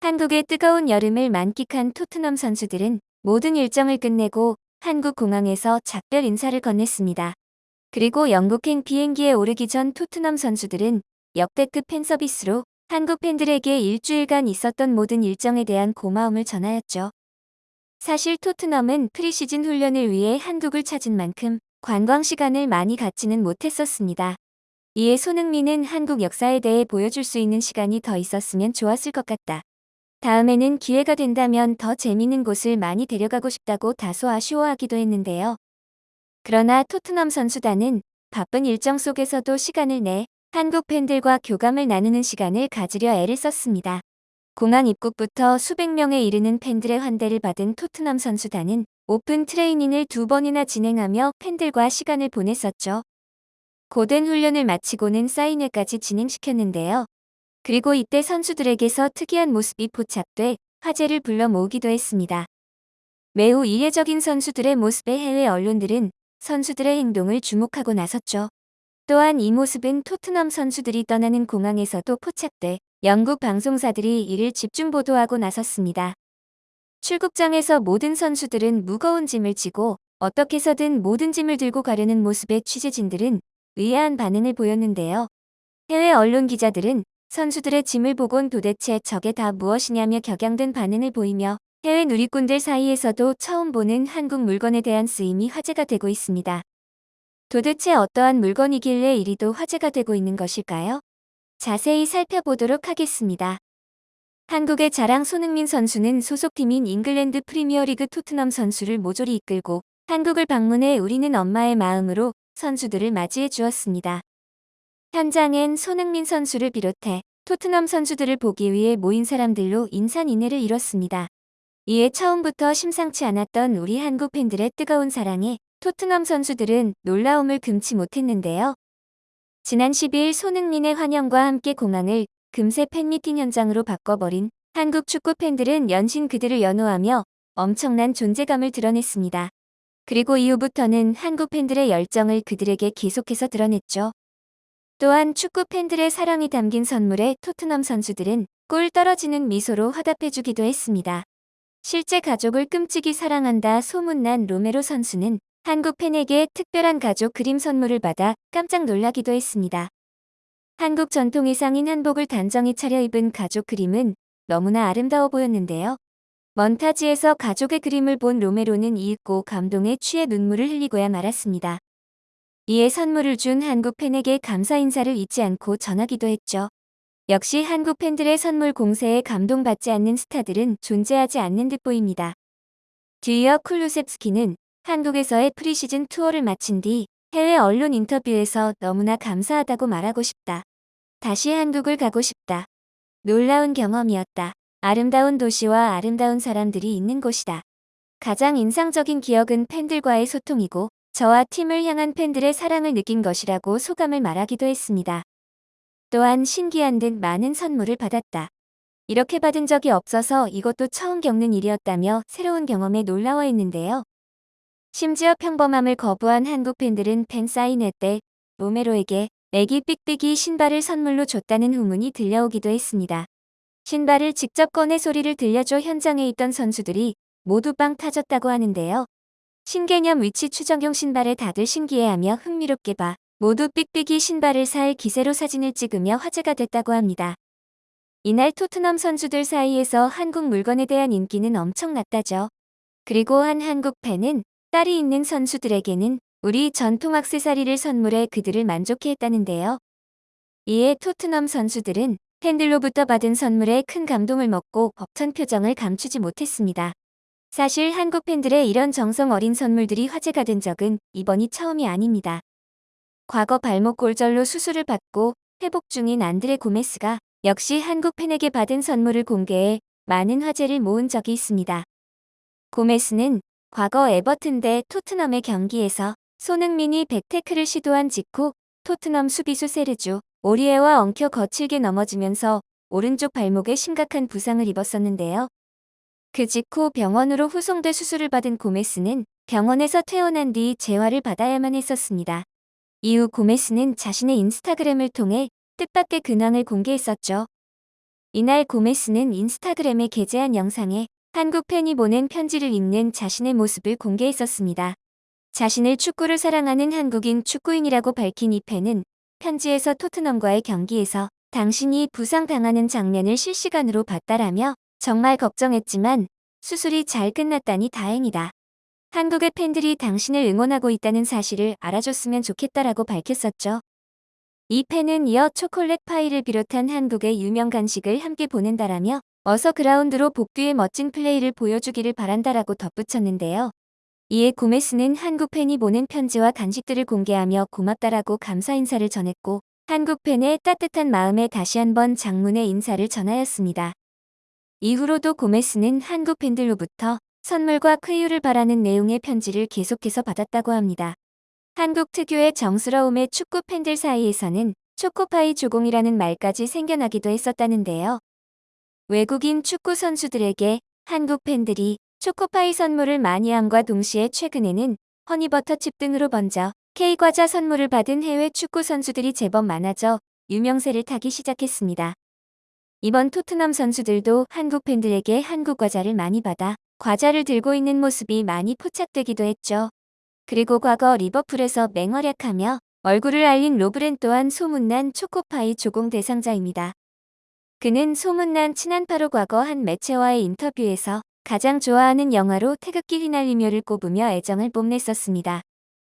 한국의 뜨거운 여름을 만끽한 토트넘 선수들은 모든 일정을 끝내고 한국 공항에서 작별 인사를 건넸습니다. 그리고 영국행 비행기에 오르기 전 토트넘 선수들은 역대급 팬 서비스로 한국 팬들에게 일주일간 있었던 모든 일정에 대한 고마움을 전하였죠. 사실 토트넘은 프리시즌 훈련을 위해 한국을 찾은 만큼 관광 시간을 많이 갖지는 못했었습니다. 이에 손흥민은 한국 역사에 대해 보여줄 수 있는 시간이 더 있었으면 좋았을 것 같다. 다음에는 기회가 된다면 더 재미있는 곳을 많이 데려가고 싶다고 다소 아쉬워하기도 했는데요. 그러나 토트넘 선수단은 바쁜 일정 속에서도 시간을 내 한국 팬들과 교감을 나누는 시간을 가지려 애를 썼습니다. 공항 입국부터 수백 명에 이르는 팬들의 환대를 받은 토트넘 선수단은 오픈 트레이닝을 2번이나 진행하며 팬들과 시간을 보냈었죠. 고된 훈련을 마치고는 사인회까지 진행시켰는데요. 그리고 이때 선수들에게서 특이한 모습이 포착돼 화제를 불러 모으기도 했습니다. 매우 이례적인 선수들의 모습에 해외 언론들은 선수들의 행동을 주목하고 나섰죠. 또한 이 모습은 토트넘 선수들이 떠나는 공항에서도 포착돼 영국 방송사들이 이를 집중 보도하고 나섰습니다. 출국장에서 모든 선수들은 무거운 짐을 지고 어떻게 해서든 모든 짐을 들고 가려는 모습에 취재진들은 의아한 반응을 보였는데요. 해외 언론 기자들은 선수들의 짐을 보곤 도대체 저게 다 무엇이냐며 격양된 반응을 보이며 해외 누리꾼들 사이에서도 처음 보는 한국 물건에 대한 쓰임이 화제가 되고 있습니다. 도대체 어떠한 물건이길래 이리도 화제가 되고 있는 것일까요? 자세히 살펴보도록 하겠습니다. 한국의 자랑 손흥민 선수는 소속팀인 잉글랜드 프리미어리그 토트넘 선수를 모조리 이끌고 한국을 방문해 우리는 엄마의 마음으로 선수들을 맞이해 주었습니다. 현장엔 손흥민 선수를 비롯해 토트넘 선수들을 보기 위해 모인 사람들로 인산인해를 이뤘습니다. 이에 처음부터 심상치 않았던 우리 한국 팬들의 뜨거운 사랑에 토트넘 선수들은 놀라움을 금치 못했는데요. 지난 12일 손흥민의 환영과 함께 공항을 금세 팬미팅 현장으로 바꿔버린 한국 축구 팬들은 연신 그들을 연호하며 엄청난 존재감을 드러냈습니다. 그리고 이후부터는 한국 팬들의 열정을 그들에게 계속해서 드러냈죠. 또한 축구 팬들의 사랑이 담긴 선물에 토트넘 선수들은 꿀 떨어지는 미소로 화답해주기도 했습니다. 실제 가족을 끔찍이 사랑한다 소문난 로메로 선수는 한국 팬에게 특별한 가족 그림 선물을 받아 깜짝 놀라기도 했습니다. 한국 전통 의상인 한복을 단정히 차려입은 가족 그림은 너무나 아름다워 보였는데요. 먼타지에서 가족의 그림을 본 로메로는 이윽고 감동에 취해 눈물을 흘리고야 말았습니다. 이에 선물을 준 한국 팬에게 감사 인사를 잊지 않고 전하기도 했죠. 역시 한국 팬들의 선물 공세에 감동받지 않는 스타들은 존재하지 않는 듯 보입니다. 뒤이어 쿨루셉스키는 한국에서의 프리시즌 투어를 마친 뒤 해외 언론 인터뷰에서 너무나 감사하다고 말하고 싶다. 다시 한국을 가고 싶다. 놀라운 경험이었다. 아름다운 도시와 아름다운 사람들이 있는 곳이다. 가장 인상적인 기억은 팬들과의 소통이고 저와 팀을 향한 팬들의 사랑을 느낀 것이라고 소감을 말하기도 했습니다. 또한 신기한 듯 많은 선물을 받았다. 이렇게 받은 적이 없어서 이것도 처음 겪는 일이었다며 새로운 경험에 놀라워했는데요. 심지어 평범함을 거부한 한국 팬들은 팬 사인회 때 로메로에게 애기 삑삑이 신발을 선물로 줬다는 후문이 들려오기도 했습니다. 신발을 직접 꺼내 소리를 들려줘 현장에 있던 선수들이 모두 빵 터졌다고 하는데요. 신개념 위치 추정용 신발에 다들 신기해하며 흥미롭게 봐 모두 삑삑이 신발을 살 기세로 사진을 찍으며 화제가 됐다고 합니다. 이날 토트넘 선수들 사이에서 한국 물건에 대한 인기는 엄청났다죠. 그리고 한 한국 팬은 딸이 있는 선수들에게는 우리 전통 액세서리를 선물해 그들을 만족해 했다는데요. 이에 토트넘 선수들은 팬들로부터 받은 선물에 큰 감동을 먹고 벅찬 표정을 감추지 못했습니다. 사실 한국 팬들의 이런 정성 어린 선물들이 화제가 된 적은 이번이 처음이 아닙니다. 과거 발목 골절로 수술을 받고 회복 중인 안드레 고메스가 역시 한국 팬에게 받은 선물을 공개해 많은 화제를 모은 적이 있습니다. 고메스는 과거 에버튼 대 토트넘의 경기에서 손흥민이 백태클을 시도한 직후 토트넘 수비수 세르주 오리에와 엉켜 거칠게 넘어지면서 오른쪽 발목에 심각한 부상을 입었었는데요. 그 직후 병원으로 후송돼 수술을 받은 고메스는 병원에서 퇴원한 뒤 재활을 받아야만 했었습니다. 이후 고메스는 자신의 인스타그램을 통해 뜻밖의 근황을 공개했었죠. 이날 고메스는 인스타그램에 게재한 영상에 한국 팬이 보낸 편지를 읽는 자신의 모습을 공개했었습니다. 자신을 축구를 사랑하는 한국인 축구인이라고 밝힌 이 팬은 편지에서 토트넘과의 경기에서 당신이 부상당하는 장면을 실시간으로 봤다라며 정말 걱정했지만 수술이 잘 끝났다니 다행이다. 한국의 팬들이 당신을 응원하고 있다는 사실을 알아줬으면 좋겠다라고 밝혔었죠. 이 팬은 이어 초콜릿 파이를 비롯한 한국의 유명 간식을 함께 보낸다라며 어서 그라운드로 복귀해 멋진 플레이를 보여주기를 바란다라고 덧붙였는데요. 이에 고메스는 한국 팬이 보낸 편지와 간식들을 공개하며 고맙다라고 감사 인사를 전했고 한국 팬의 따뜻한 마음에 다시 한번 장문의 인사를 전하였습니다. 이후로도 고메스는 한국 팬들로부터 선물과 쾌유를 바라는 내용의 편지를 계속해서 받았다고 합니다. 한국 특유의 정스러움에 축구 팬들 사이에서는 초코파이 조공이라는 말까지 생겨나기도 했었다는데요. 외국인 축구 선수들에게 한국 팬들이 초코파이 선물을 많이 함과 동시에 최근에는 허니버터칩 등으로 번져 K과자 선물을 받은 해외 축구 선수들이 제법 많아져 유명세를 타기 시작했습니다. 이번 토트넘 선수들도 한국 팬들에게 한국 과자를 많이 받아 과자를 들고 있는 모습이 많이 포착되기도 했죠. 그리고 과거 리버풀에서 맹활약하며 얼굴을 알린 로브렌 또한 소문난 초코파이 조공 대상자입니다. 그는 소문난 친한파로 과거 한 매체와의 인터뷰에서 가장 좋아하는 영화로 태극기 휘날리며를 꼽으며 애정을 뽐냈었습니다.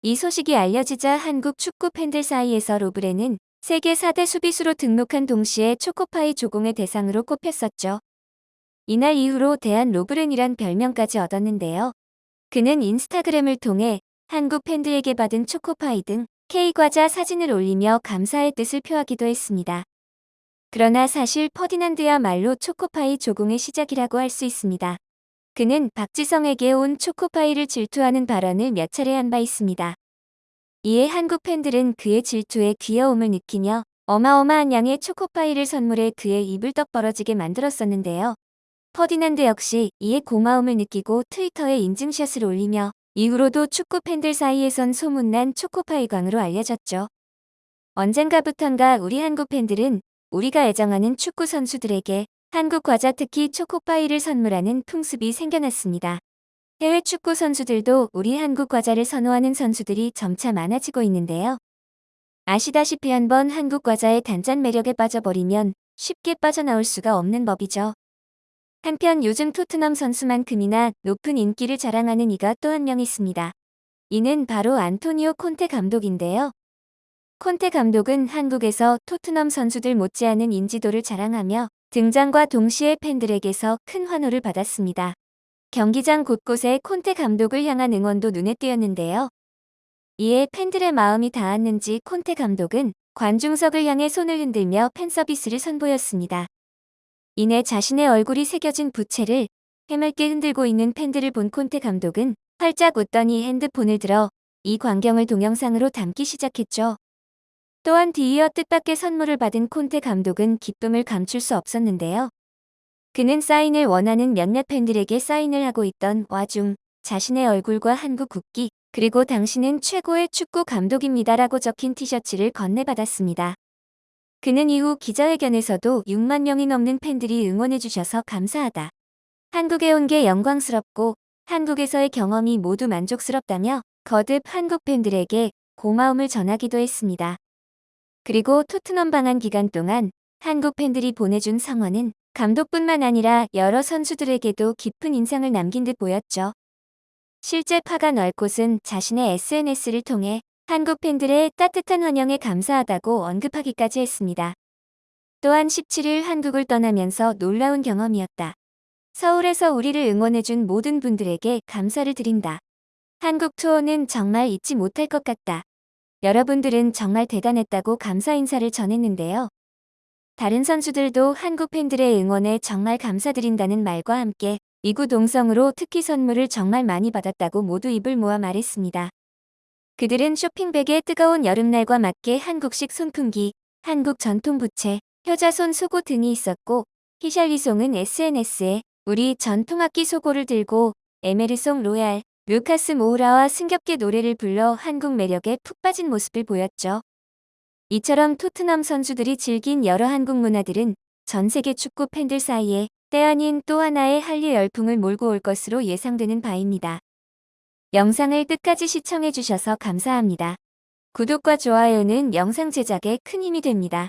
이 소식이 알려지자 한국 축구 팬들 사이에서 로브렌은 세계 4대 수비수로 등록한 동시에 초코파이 조공의 대상으로 꼽혔었죠. 이날 이후로 대한 로브렌이란 별명까지 얻었는데요. 그는 인스타그램을 통해 한국 팬들에게 받은 초코파이 등 K과자 사진을 올리며 감사의 뜻을 표하기도 했습니다. 그러나 사실 퍼디난드야말로 초코파이 조공의 시작이라고 할 수 있습니다. 그는 박지성에게 온 초코파이를 질투하는 발언을 몇 차례 한 바 있습니다. 이에 한국 팬들은 그의 질투에 귀여움을 느끼며 어마어마한 양의 초코파이를 선물해 그의 입을 떡 벌어지게 만들었었는데요. 퍼디난드 역시 이에 고마움을 느끼고 트위터에 인증샷을 올리며 이후로도 축구 팬들 사이에선 소문난 초코파이 광으로 알려졌죠. 언젠가부턴가 우리 한국 팬들은 우리가 애정하는 축구 선수들에게 한국 과자 특히 초코파이를 선물하는 풍습이 생겨났습니다. 해외 축구 선수들도 우리 한국 과자를 선호하는 선수들이 점차 많아지고 있는데요. 아시다시피 한번 한국 과자의 단짠 매력에 빠져버리면 쉽게 빠져나올 수가 없는 법이죠. 한편 요즘 토트넘 선수만큼이나 높은 인기를 자랑하는 이가 또 한 명 있습니다. 이는 바로 안토니오 콘테 감독인데요. 콘테 감독은 한국에서 토트넘 선수들 못지않은 인지도를 자랑하며 등장과 동시에 팬들에게서 큰 환호를 받았습니다. 경기장 곳곳에 콘테 감독을 향한 응원도 눈에 띄었는데요. 이에 팬들의 마음이 닿았는지 콘테 감독은 관중석을 향해 손을 흔들며 팬서비스를 선보였습니다. 이내 자신의 얼굴이 새겨진 부채를 해맑게 흔들고 있는 팬들을 본 콘테 감독은 활짝 웃더니 핸드폰을 들어 이 광경을 동영상으로 담기 시작했죠. 또한 뒤이어 뜻밖의 선물을 받은 콘테 감독은 기쁨을 감출 수 없었는데요. 그는 사인을 원하는 몇몇 팬들에게 사인을 하고 있던 와중 자신의 얼굴과 한국 국기 그리고 당신은 최고의 축구 감독입니다라고 적힌 티셔츠를 건네받았습니다. 그는 이후 기자회견에서도 6만 명이 넘는 팬들이 응원해주셔서 감사하다. 한국에 온 게 영광스럽고 한국에서의 경험이 모두 만족스럽다며 거듭 한국 팬들에게 고마움을 전하기도 했습니다. 그리고 토트넘 방한 기간 동안 한국 팬들이 보내준 성원은 감독뿐만 아니라 여러 선수들에게도 깊은 인상을 남긴 듯 보였죠. 실제 파간 얼콧은 자신의 SNS를 통해 한국 팬들의 따뜻한 환영에 감사하다고 언급하기까지 했습니다. 또한 17일 한국을 떠나면서 놀라운 경험이었다. 서울에서 우리를 응원해준 모든 분들에게 감사를 드린다. 한국 투어는 정말 잊지 못할 것 같다. 여러분들은 정말 대단했다고 감사 인사를 전했는데요. 다른 선수들도 한국 팬들의 응원에 정말 감사드린다는 말과 함께 이구동성으로 특히 선물을 정말 많이 받았다고 모두 입을 모아 말했습니다. 그들은 쇼핑백에 뜨거운 여름날과 맞게 한국식 손풍기, 한국 전통 부채, 효자손 속옷 등이 있었고 히샬리송은 SNS에 우리 전통악기 속옷을 들고 에메르송 로얄, 루카스 모우라와 승겹게 노래를 불러 한국 매력에 푹 빠진 모습을 보였죠. 이처럼 토트넘 선수들이 즐긴 여러 한국 문화들은 전 세계 축구 팬들 사이에 때 아닌 또 하나의 한류 열풍을 몰고 올 것으로 예상되는 바입니다. 영상을 끝까지 시청해주셔서 감사합니다. 구독과 좋아요는 영상 제작에 큰 힘이 됩니다.